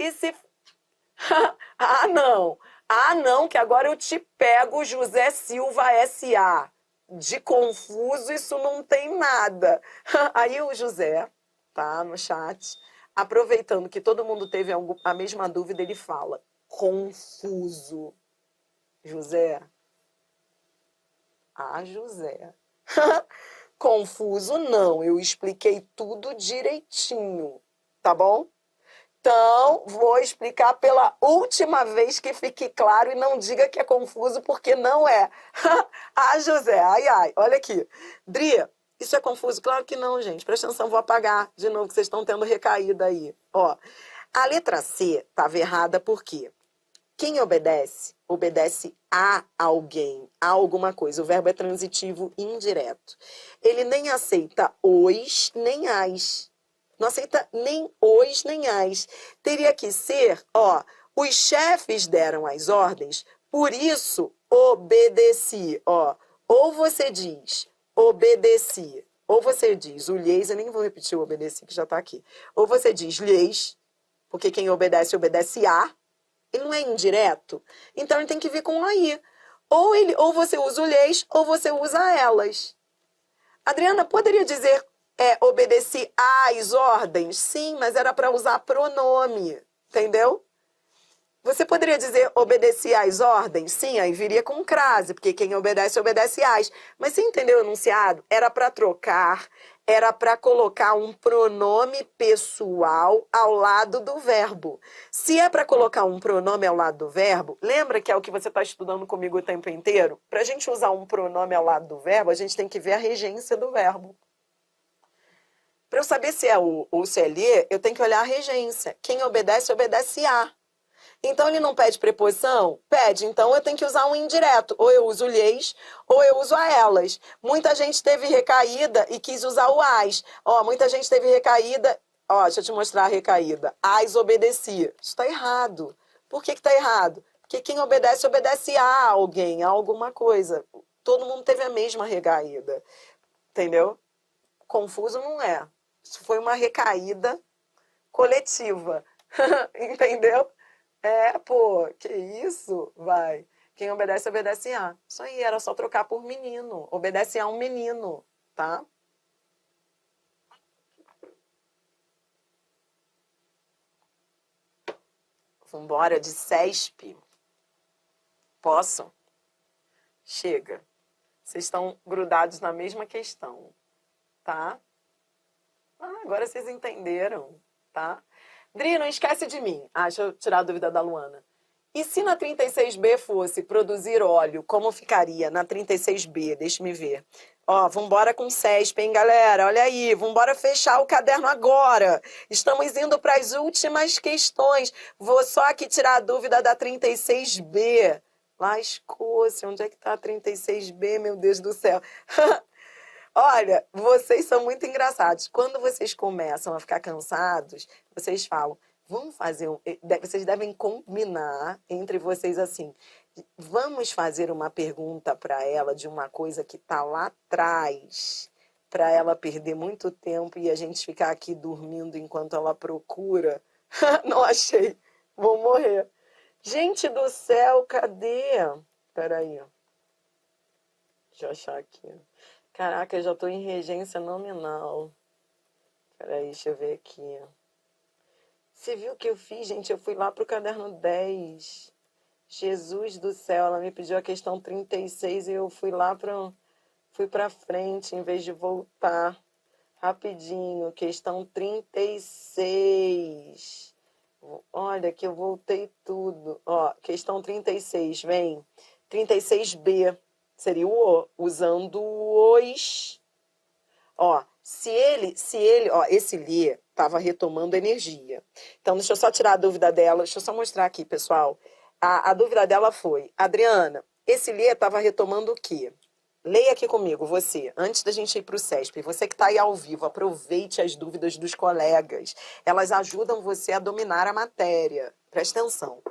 E se... Ah, não. Ah, não, que agora eu te pego, José Silva S.A. De confuso, isso não tem nada. Aí o José, tá, no chat, aproveitando que todo mundo teve a mesma dúvida, ele fala, confuso. José. Ah, José. Confuso não, eu expliquei tudo direitinho, tá bom? Então, vou explicar pela última vez que fique claro e não diga que é confuso, porque não é. Ah, José, ai, ai, olha aqui. Dri, isso é confuso? Claro que não, gente. Presta atenção, vou apagar de novo, que vocês estão tendo recaída aí. Ó, a letra C estava errada por quê? Quem obedece, obedece a alguém, a alguma coisa. O verbo é transitivo indireto. Ele nem aceita os, nem as. Não aceita nem os, nem as. Teria que ser, ó, os chefes deram as ordens, por isso obedeci. Ó, ou você diz obedeci, ou você diz o lhes, eu nem vou repetir o obedeci que já está aqui. Ou você diz lhes, porque quem obedece, obedece a. Ele não é indireto, então ele tem que vir com aí. Ou você usa o lhes, ou você usa elas. Adriana, poderia dizer obedeci às ordens? Sim, mas era para usar pronome, entendeu? Você poderia dizer obedeci às ordens? Sim, aí viria com crase, porque quem obedece, obedece às. Mas você entendeu o enunciado? Era para trocar, era para colocar um pronome pessoal ao lado do verbo. Se é para colocar um pronome ao lado do verbo, lembra que é o que você está estudando comigo o tempo inteiro? Para a gente usar um pronome ao lado do verbo, a gente tem que ver a regência do verbo. Para eu saber se é o ou se é lhe, eu tenho que olhar a regência. Quem obedece, obedece a. Então, ele não pede preposição? Pede. Então, eu tenho que usar um indireto. Ou eu uso lhes, ou eu uso a elas. Muita gente teve recaída e quis usar o as. Ó, muita gente teve recaída. Ó, deixa eu te mostrar a recaída. As obedecia. Isso está errado. Por que está errado? Porque quem obedece, obedece a alguém, a alguma coisa. Todo mundo teve a mesma recaída. Entendeu? Confuso não é. Isso foi uma recaída coletiva. Entendeu? Pô, que isso? Vai. Quem obedece, obedece a. Isso aí, era só trocar por menino. Obedece a um menino, tá? Vambora de CESP. Posso? Chega. Vocês estão grudados na mesma questão, tá? Ah, agora vocês entenderam, tá? Dri, não esquece de mim. Ah, deixa eu tirar a dúvida da Luana. E se na 36B fosse produzir óleo, como ficaria na 36B? Deixa-me ver. Ó, vambora com CESP, hein, galera? Olha aí, vambora fechar o caderno agora. Estamos indo para as últimas questões. Vou só aqui tirar a dúvida da 36B. Lascou-se, onde é que tá a 36B, meu Deus do céu? Olha, vocês são muito engraçados. Quando vocês começam a ficar cansados, vocês falam, vamos fazer vocês devem combinar entre vocês assim, vamos fazer uma pergunta para ela de uma coisa que está lá atrás, para ela perder muito tempo e a gente ficar aqui dormindo enquanto ela procura. Não achei, vou morrer. Gente do céu, cadê? Peraí. Deixa eu achar aqui. Caraca, eu já estou em regência nominal. Peraí, deixa eu ver aqui. Você viu o que eu fiz, gente? Eu fui lá pro caderno 10. Jesus do céu, ela me pediu a questão 36 e eu fui lá fui pra frente em vez de voltar. Rapidinho, questão 36. Olha que eu voltei tudo. Ó, questão 36, vem. 36B. Seria o O, usando os. Ó, se ele, ó, esse li estava retomando energia. Então, deixa eu só tirar a dúvida dela. Deixa eu só mostrar aqui, pessoal. A dúvida dela foi, Adriana, esse li estava retomando o quê? Leia aqui comigo, você, antes da gente ir para o CESP. Você que está aí ao vivo, aproveite as dúvidas dos colegas. Elas ajudam você a dominar a matéria. Presta atenção.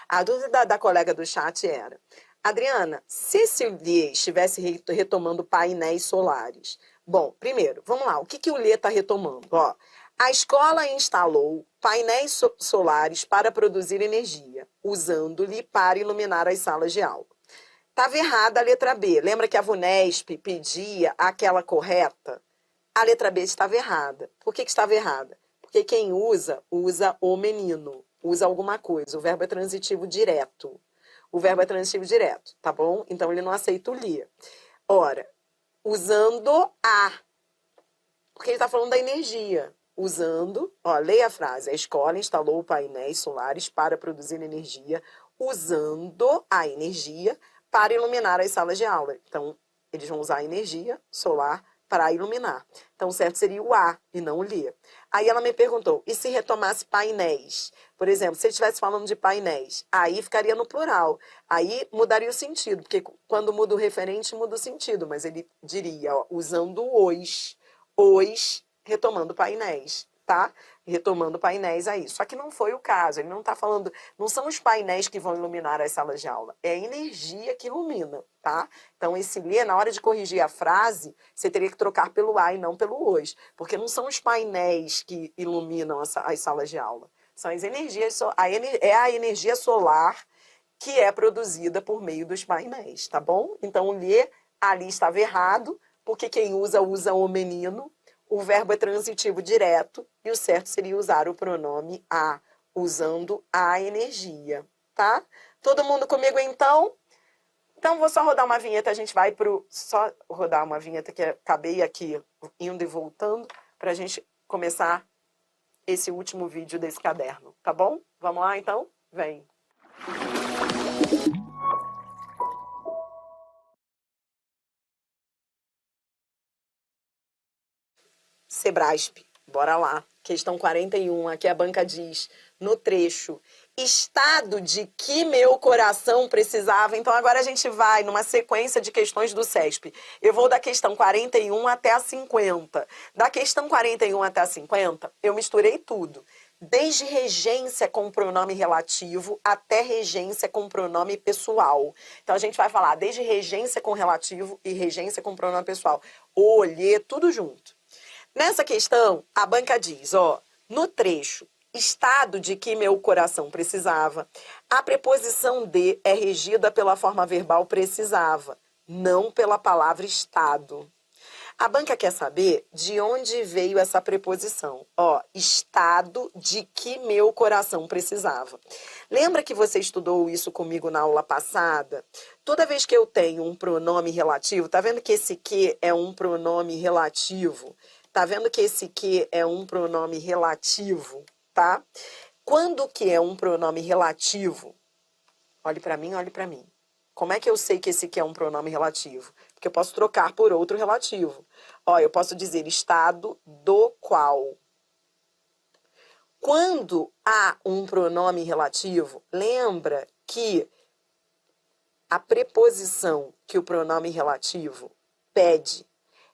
A dúvida da colega do chat era... Adriana, se esse Lê estivesse retomando painéis solares... Bom, primeiro, vamos lá. O que o Lê está retomando? Ó, A escola instalou painéis solares para produzir energia, usando-lhe para iluminar as salas de aula. Estava errada a letra B. Lembra que a VUNESP pedia aquela correta? A letra B estava errada. Por que estava errada? Porque quem usa o menino. Usa alguma coisa. O verbo é transitivo direto. O verbo é transitivo direto, tá bom? Então, ele não aceita o li. Ora, usando a. Porque ele está falando da energia. Usando, ó, leia a frase. A escola instalou painéis solares para produzir energia, usando a energia para iluminar as salas de aula. Então, eles vão usar a energia solar para iluminar. Então, o certo seria o a e não o li. Aí ela me perguntou, e se retomasse painéis? Por exemplo, se ele estivesse falando de painéis, aí ficaria no plural. Aí mudaria o sentido, porque quando muda o referente, muda o sentido. Mas ele diria, ó, usando os retomando painéis, tá? Retomando painéis aí. Só que não foi o caso, ele não está falando, não são os painéis que vão iluminar as salas de aula, é a energia que ilumina, tá? Então, esse ler, na hora de corrigir a frase, você teria que trocar pelo a e não pelo os, porque não são os painéis que iluminam as salas de aula, são as energias, é a energia solar que é produzida por meio dos painéis, tá bom? Então, o ler ali estava errado, porque quem usa o menino, o verbo é transitivo direto e o certo seria usar o pronome a, usando a energia, tá? Todo mundo comigo, então? Então, vou só rodar uma vinheta, a gente vai pro... Só rodar uma vinheta que acabei aqui indo e voltando para a gente começar esse último vídeo desse caderno, tá bom? Vamos lá, então? Vem! Sebrasp, bora lá. Questão 41, aqui a banca diz, no trecho, estado de que meu coração precisava. Então, agora a gente vai numa sequência de questões do CESP. Eu vou da questão 41 até a 50. Da questão 41 até a 50, eu misturei tudo. Desde regência com pronome relativo até regência com pronome pessoal. Então, a gente vai falar desde regência com relativo e regência com pronome pessoal. Olhê, tudo junto. Nessa questão, a banca diz, ó, no trecho, estado de que meu coração precisava, a preposição de é regida pela forma verbal precisava, não pela palavra estado. A banca quer saber de onde veio essa preposição. Ó, estado de que meu coração precisava. Lembra que você estudou isso comigo na aula passada? Toda vez que eu tenho um pronome relativo, tá vendo que esse que é um pronome relativo? Tá vendo que esse que é um pronome relativo, tá? Quando que é um pronome relativo? Olhe para mim, olhe para mim. Como é que eu sei que esse que é um pronome relativo? Porque eu posso trocar por outro relativo. Ó, eu posso dizer estado do qual. Quando há um pronome relativo, lembra que a preposição que o pronome relativo pede,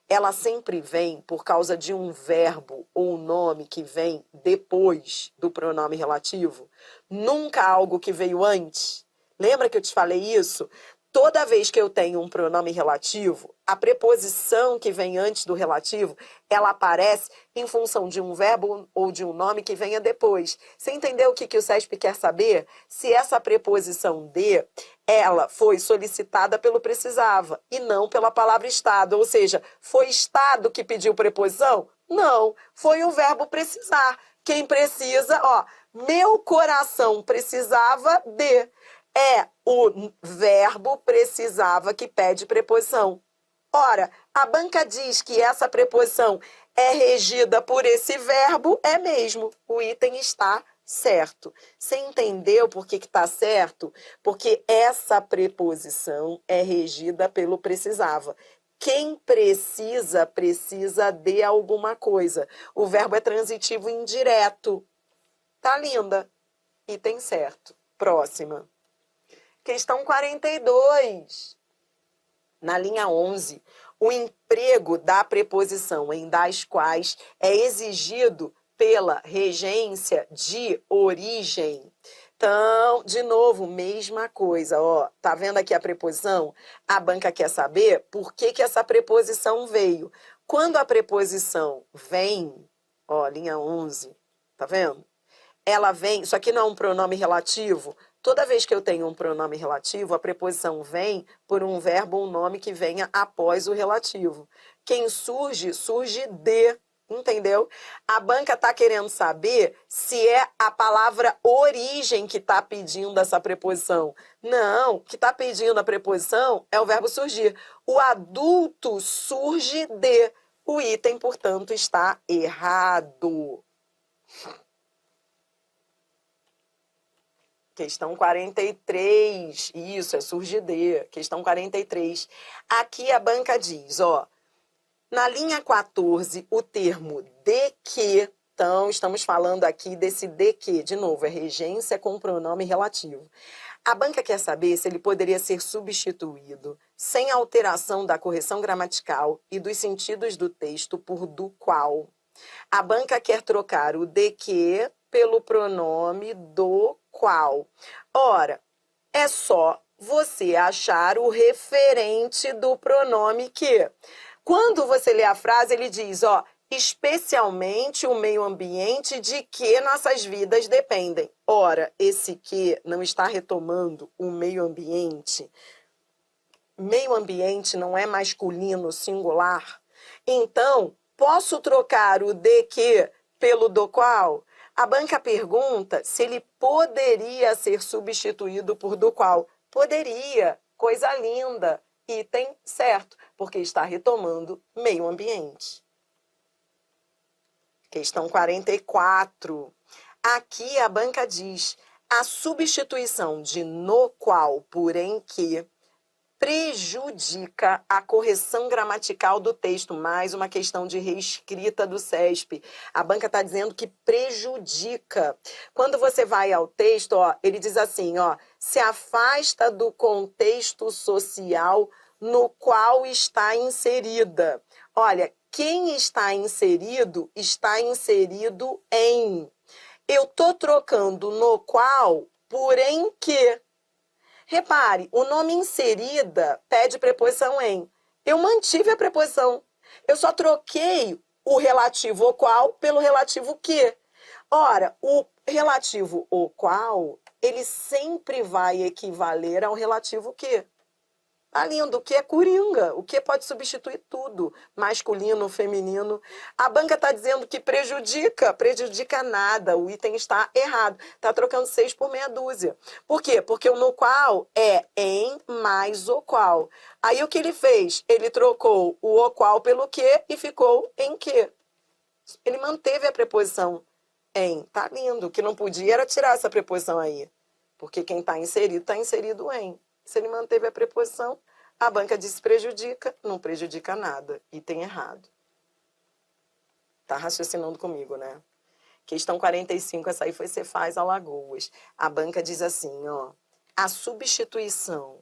ela sempre vem por causa de um verbo ou um nome que vem depois do pronome relativo, nunca algo que veio antes. Lembra que eu te falei isso? Toda vez que eu tenho um pronome relativo, a preposição que vem antes do relativo, ela aparece em função de um verbo ou de um nome que venha depois. Você entendeu o que o CESP quer saber? Se essa preposição de, ela foi solicitada pelo precisava e não pela palavra estado. Ou seja, foi estado que pediu preposição? Não, foi o verbo precisar. Quem precisa, ó, meu coração precisava de... É o verbo precisava que pede preposição. Ora, a banca diz que essa preposição é regida por esse verbo, é mesmo. O item está certo. Você entendeu por que está certo? Porque essa preposição é regida pelo precisava. Quem precisa, precisa de alguma coisa. O verbo é transitivo indireto. Tá linda? Item certo. Próxima. Questão 42. Na linha 11, o emprego da preposição em das quais é exigido pela regência de origem. Então, de novo, mesma coisa, ó. Tá vendo aqui a preposição? A banca quer saber por que essa preposição veio. Quando a preposição vem, Ó, linha 11, tá vendo? Ela vem, isso aqui não é um pronome relativo. Toda vez que eu tenho um pronome relativo, a preposição vem por um verbo ou um nome que venha após o relativo. Quem surge, surge de, entendeu? A banca está querendo saber se é a palavra origem que está pedindo essa preposição. Não, o que está pedindo a preposição é o verbo surgir. O adulto surge de. O item, portanto, está errado. Questão 43, isso, é surge de. Questão 43. Aqui a banca diz, ó, na linha 14, o termo de que, então estamos falando aqui desse de que, de novo, é regência com pronome relativo. A banca quer saber se ele poderia ser substituído sem alteração da correção gramatical e dos sentidos do texto por do qual. A banca quer trocar o de que pelo pronome do qual. Ora, é só você achar o referente do pronome que. Quando você lê a frase, ele diz, ó, especialmente o meio ambiente de que nossas vidas dependem. Ora, esse que não está retomando o meio ambiente. Meio ambiente não é masculino singular. Então, posso trocar o de que pelo do qual? A banca pergunta se ele poderia ser substituído por do qual. Poderia, coisa linda, item certo, porque está retomando meio ambiente. Questão 44. Aqui a banca diz, a substituição de no qual por em que prejudica a correção gramatical do texto. Mais uma questão de reescrita do CESP. A banca está dizendo que prejudica. Quando você vai ao texto, ó, ele diz assim, ó, se afasta do contexto social no qual está inserida. Olha, quem está inserido em. Eu estou trocando no qual por em que. Repare, o nome inserida pede preposição em. Eu mantive a preposição. Eu só troquei o relativo o qual pelo relativo que. Ora, o relativo o qual, ele sempre vai equivaler ao relativo que. Tá lindo, o que é coringa, o que pode substituir tudo, masculino, feminino. A banca está dizendo que prejudica nada, o item está errado. Está trocando 6 por meia dúzia. Por quê? Porque o no qual é em mais o qual. Aí o que ele fez? Ele trocou o qual pelo que e ficou em que. Ele manteve a preposição em. Tá lindo, o que não podia era tirar essa preposição aí. Porque quem está inserido em. Se ele manteve a preposição, a banca disse prejudica, não prejudica nada. Item errado. Tá raciocinando comigo, né? Questão 45, essa aí foi Cefaz Alagoas. A banca diz assim, ó. A substituição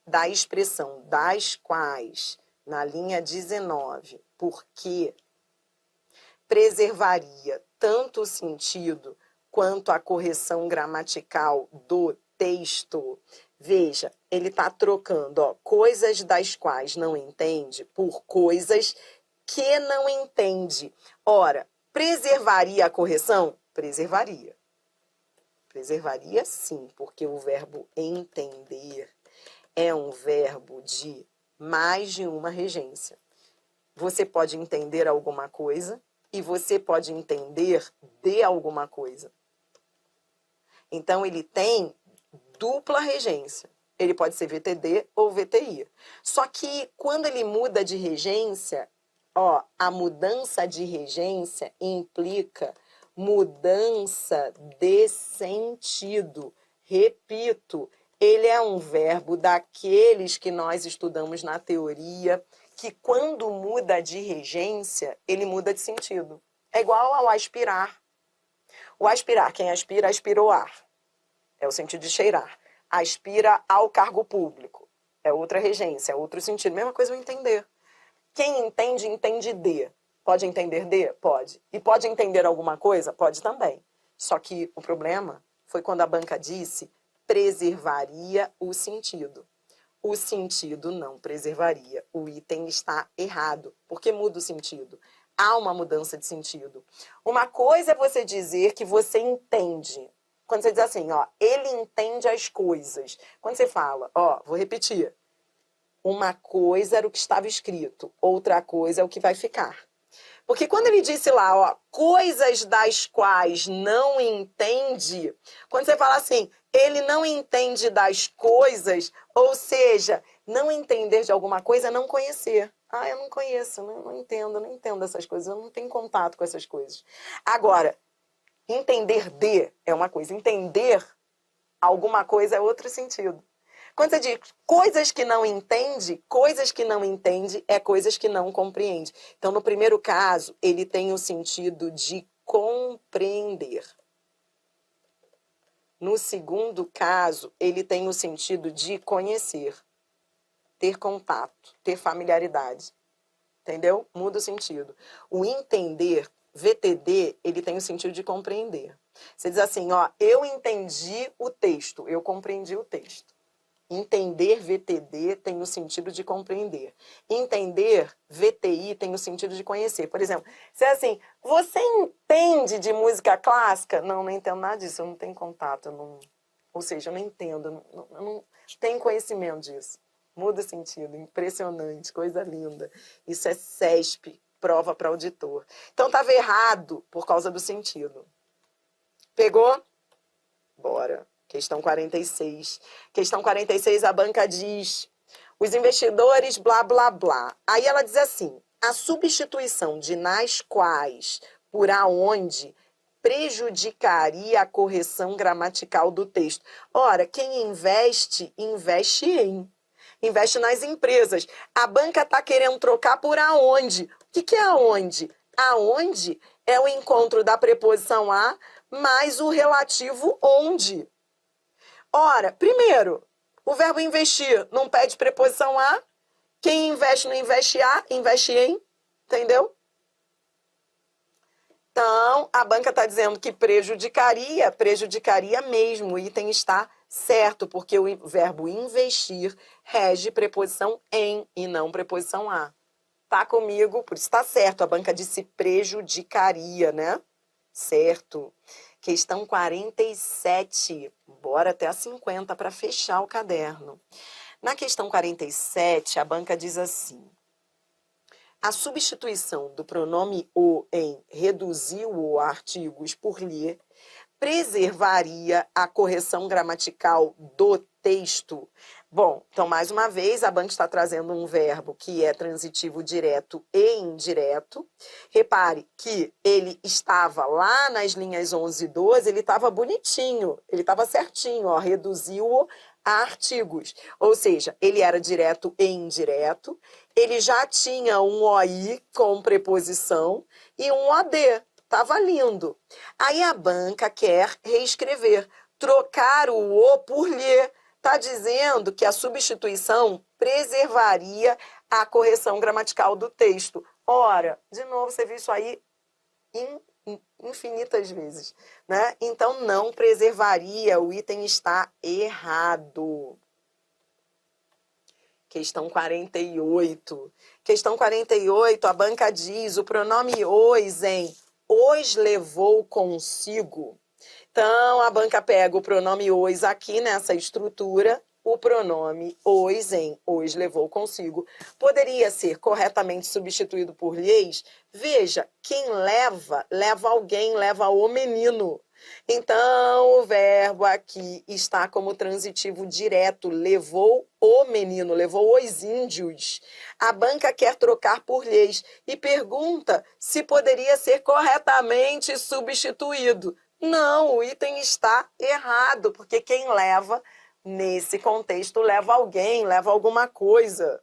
da expressão das quais, na linha 19, porque preservaria tanto o sentido quanto a correção gramatical do texto. Veja, ele está trocando, ó, coisas das quais não entende por coisas que não entende. Ora, preservaria a correção? Preservaria. Preservaria sim, porque o verbo entender é um verbo de mais de uma regência. Você pode entender alguma coisa e você pode entender de alguma coisa. Então, ele tem dupla regência. Ele pode ser VTD ou VTI. Só que quando ele muda de regência, ó, a mudança de regência implica mudança de sentido. Repito, ele é um verbo daqueles que nós estudamos na teoria, que quando muda de regência, ele muda de sentido. É igual ao aspirar. O aspirar, quem aspira, aspira o ar. É o sentido de cheirar. Aspira ao cargo público. É outra regência, é outro sentido. Mesma coisa o entender. Quem entende, entende de. Pode entender de? Pode. E pode entender alguma coisa? Pode também. Só que o problema foi quando a banca disse preservaria o sentido. O sentido não preservaria. O item está errado. Por que muda o sentido? Há uma mudança de sentido. Uma coisa é você dizer que você entende. Quando você diz assim, ó, ele entende as coisas. Quando você fala, ó, vou repetir. Uma coisa era o que estava escrito, outra coisa é o que vai ficar. Porque quando ele disse lá, ó, coisas das quais não entende, quando você fala assim, ele não entende das coisas, ou seja, não entender de alguma coisa é não conhecer. Ah, eu não conheço, não entendo essas coisas, eu não tenho contato com essas coisas. Agora, entender de é uma coisa, entender alguma coisa é outro sentido. Quando você diz coisas que não entende é coisas que não compreende. Então, no primeiro caso, ele tem o sentido de compreender. No segundo caso, ele tem o sentido de conhecer, ter contato, ter familiaridade. Entendeu? Muda o sentido. O entender, VTD, ele tem o sentido de compreender. Você diz assim, ó, eu entendi o texto, eu compreendi o texto. Entender, VTD, tem o sentido de compreender. Entender, VTI, tem o sentido de conhecer. Por exemplo, se é assim, você entende de música clássica? Não, não entendo nada disso, eu não tenho contato, ou seja, eu não entendo, eu não tenho conhecimento disso. Muda o sentido, impressionante, coisa linda. Isso é CESP, prova para auditor. Então, estava errado por causa do sentido. Pegou? Bora. Questão 46. Questão 46, a banca diz, os investidores, blá, blá, blá. Aí ela diz assim, a substituição de nas quais por aonde prejudicaria a correção gramatical do texto. Ora, quem investe, investe em. Investe nas empresas. A banca está querendo trocar por aonde? O que é aonde? Aonde é o encontro da preposição a mais o relativo onde. Ora, primeiro, o verbo investir não pede preposição a. Quem investe não investe a, investe em. Entendeu? Então, a banca está dizendo que prejudicaria mesmo. O item está certo, porque o verbo investir rege preposição em e não preposição a. Tá comigo? Por isso está certo. A banca disse prejudicaria, né? Certo. Questão 47. Bora até a 50 para fechar o caderno. Na questão 47, a banca diz assim. A substituição do pronome o em reduziu-o a artigos por lhe preservaria a correção gramatical do texto. Bom, então, mais uma vez, a banca está trazendo um verbo que é transitivo direto e indireto. Repare que ele estava lá nas linhas 11 e 12, ele estava bonitinho, ele estava certinho, ó, reduziu-o a artigos. Ou seja, ele era direto e indireto, ele já tinha um OI com preposição e um OD. Estava lindo. Aí a banca quer reescrever, trocar o O por lhe. Está dizendo que a substituição preservaria a correção gramatical do texto. Ora, de novo, você viu isso aí infinitas vezes, né? Então, não preservaria, o item está errado. Questão 48. Questão 48, a banca diz, o pronome os em os levou consigo. Então, a banca pega o pronome os aqui nessa estrutura, o pronome os em os levou consigo. Poderia ser corretamente substituído por lhes. Veja, quem leva, leva alguém, leva o menino. Então, o verbo aqui está como transitivo direto, levou o menino, levou os índios. A banca quer trocar por lhes e pergunta se poderia ser corretamente substituído. Não, o item está errado, porque quem leva, nesse contexto, leva alguém, leva alguma coisa.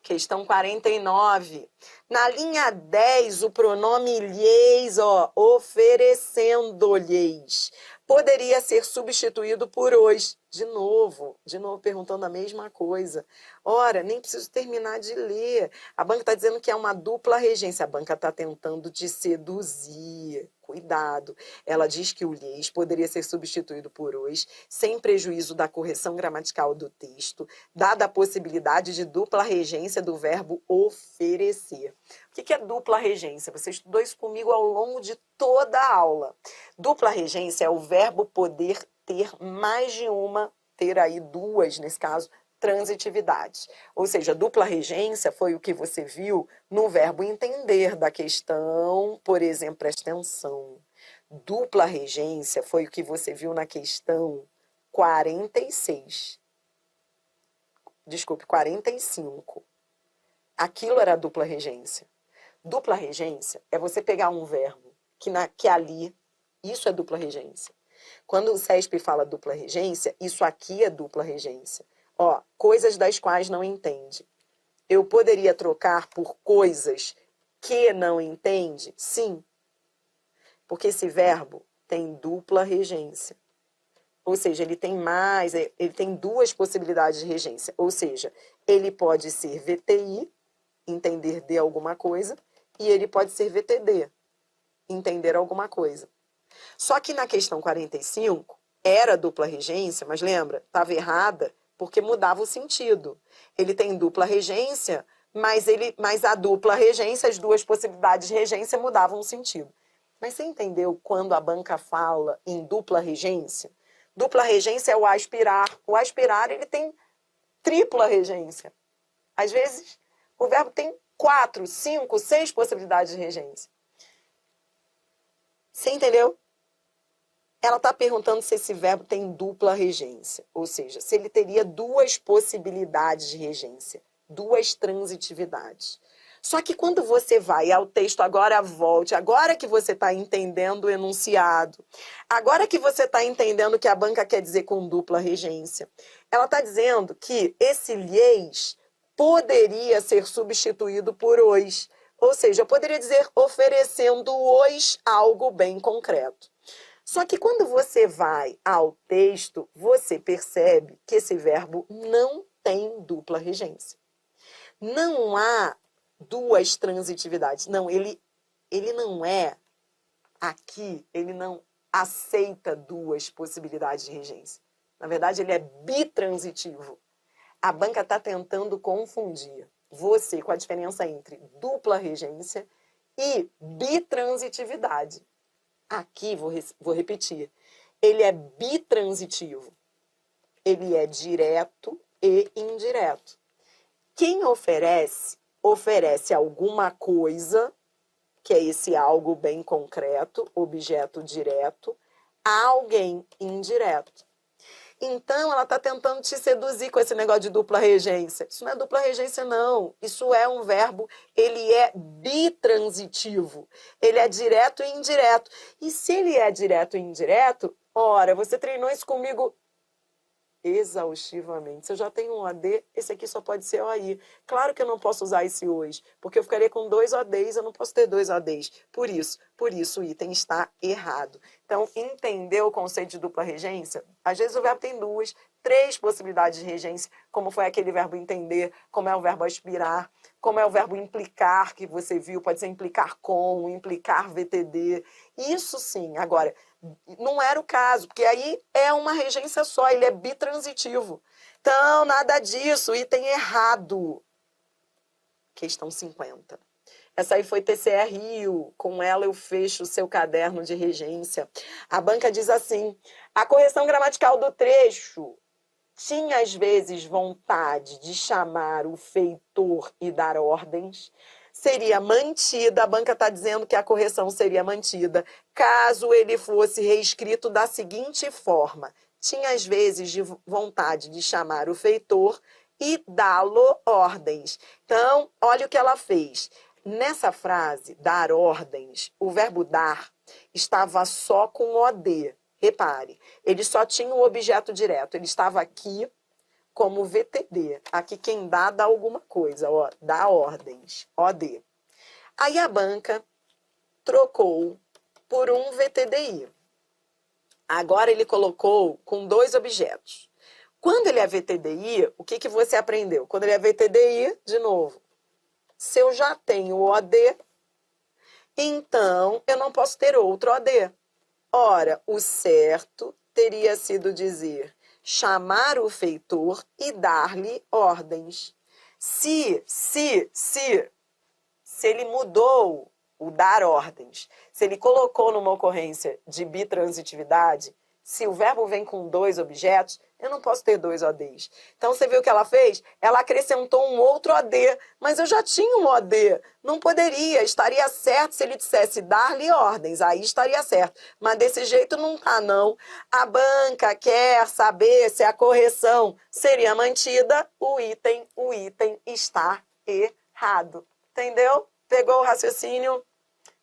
Questão 49. Na linha 10, o pronome lhes, ó, oferecendo-lhes, poderia ser substituído por os. De novo perguntando a mesma coisa. Ora, nem preciso terminar de ler. A banca está dizendo que é uma dupla regência. A banca está tentando te seduzir. cuidado. Ela diz que o lhes poderia ser substituído por os, sem prejuízo da correção gramatical do texto, dada a possibilidade de dupla regência do verbo oferecer. O que é dupla regência? Você estudou isso comigo ao longo de toda a aula. Dupla regência é o verbo poder ter mais de uma, ter aí duas, nesse caso, transitividades. Ou seja, dupla regência foi o que você viu no verbo entender da questão, por exemplo, presta atenção. Dupla regência foi o que você viu na questão 46. Desculpe, 45. Aquilo era dupla regência. Dupla regência é você pegar um verbo que ali, isso é dupla regência. Quando o CESP fala dupla regência, isso aqui é dupla regência. Ó, coisas das quais não entende. Eu poderia trocar por coisas que não entende? Sim. Porque esse verbo tem dupla regência. Ou seja, ele tem duas possibilidades de regência. Ou seja, ele pode ser VTI, entender de alguma coisa, e ele pode ser VTD, entender alguma coisa. Só que na questão 45, era dupla regência, mas lembra, estava errada, porque mudava o sentido. Ele tem dupla regência, mas a dupla regência, as duas possibilidades de regência mudavam o sentido. Mas você entendeu quando a banca fala em dupla regência? Dupla regência é o aspirar. O aspirar, ele tem tripla regência. Às vezes, o verbo tem 4, 5, 6 possibilidades de regência. Você entendeu? Ela está perguntando se esse verbo tem dupla regência, ou seja, se ele teria duas possibilidades de regência, duas transitividades. Só que quando você vai ao texto, agora volte, agora que você está entendendo o enunciado, agora que você está entendendo o que a banca quer dizer com dupla regência, ela está dizendo que esse lhes poderia ser substituído por os, ou seja, eu poderia dizer oferecendo-os algo bem concreto. Só que quando você vai ao texto, você percebe que esse verbo não tem dupla regência. Não há duas transitividades. Não, ele não é aqui, ele não aceita duas possibilidades de regência. Na verdade, ele é bitransitivo. A banca está tentando confundir você com a diferença entre dupla regência e bitransitividade. Aqui, vou repetir, ele é bitransitivo. Ele é direto e indireto. Quem oferece, oferece alguma coisa, que é esse algo bem concreto, objeto direto, a alguém indireto. Então, ela está tentando te seduzir com esse negócio de dupla regência. Isso não é dupla regência, não. Isso é um verbo, ele é bitransitivo. Ele é direto e indireto. E se ele é direto e indireto, ora, você treinou isso comigo exaustivamente. Se eu já tenho um OD, esse aqui só pode ser OI. Claro que eu não posso usar esse hoje, porque eu ficaria com 2 ODs, eu não posso ter 2 ODs. Por isso, o item está errado. Então, entendeu o conceito de dupla regência? Às vezes o verbo tem 2, 3 possibilidades de regência, como foi aquele verbo entender, como é o verbo aspirar, como é o verbo implicar, que você viu, pode ser implicar com, implicar VTD. Isso sim. Agora, não era o caso, porque aí é uma regência só, ele é bitransitivo. Então, nada disso, item errado. Questão 50. Essa aí foi TCE Rio, com ela eu fecho o seu caderno de regência. A banca diz assim, a correção gramatical do trecho tinha às vezes vontade de chamar o feitor e dar ordens, seria mantida, a banca está dizendo que a correção seria mantida, caso ele fosse reescrito da seguinte forma, tinha às vezes de vontade de chamar o feitor e dá-lo ordens. Então, olha o que ela fez. Nessa frase, dar ordens, o verbo dar estava só com OD. Repare, ele só tinha um objeto direto, ele estava aqui como VTD. Aqui quem dá alguma coisa, ó, dá ordens, OD. Aí a banca trocou por um VTDI. Agora ele colocou com 2 objetos. Quando ele é VTDI, o que você aprendeu? Quando ele é VTDI, de novo, se eu já tenho o OD, Então, eu não posso ter outro OD. Ora, o certo teria sido dizer chamar o feitor e dar-lhe ordens. Se ele mudou o dar ordens, se ele colocou numa ocorrência de bitransitividade, se o verbo vem com dois objetos, eu não posso ter dois ODs. Então, você viu o que ela fez? Ela acrescentou um outro OD, mas eu já tinha um OD. Não poderia, estaria certo se ele dissesse dar-lhe ordens, aí estaria certo. Mas desse jeito não tá, não. A banca quer saber se a correção seria mantida, o item está errado. Entendeu? Pegou o raciocínio?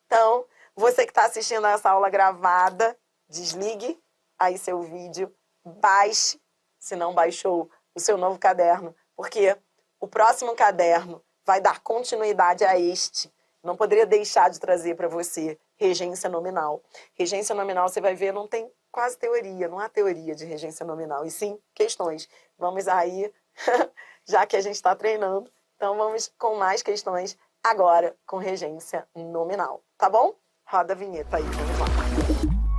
Então, você que está assistindo essa aula gravada, desligue aí seu vídeo, baixe, se não baixou, o seu novo caderno, porque o próximo caderno vai dar continuidade a este. Não poderia deixar de trazer para você regência nominal. Regência nominal, você vai ver, não tem quase teoria, não há teoria de regência nominal, e sim questões. Vamos aí, já que a gente está treinando, então vamos com mais questões agora com regência nominal, tá bom? Roda a vinheta aí, vamos lá.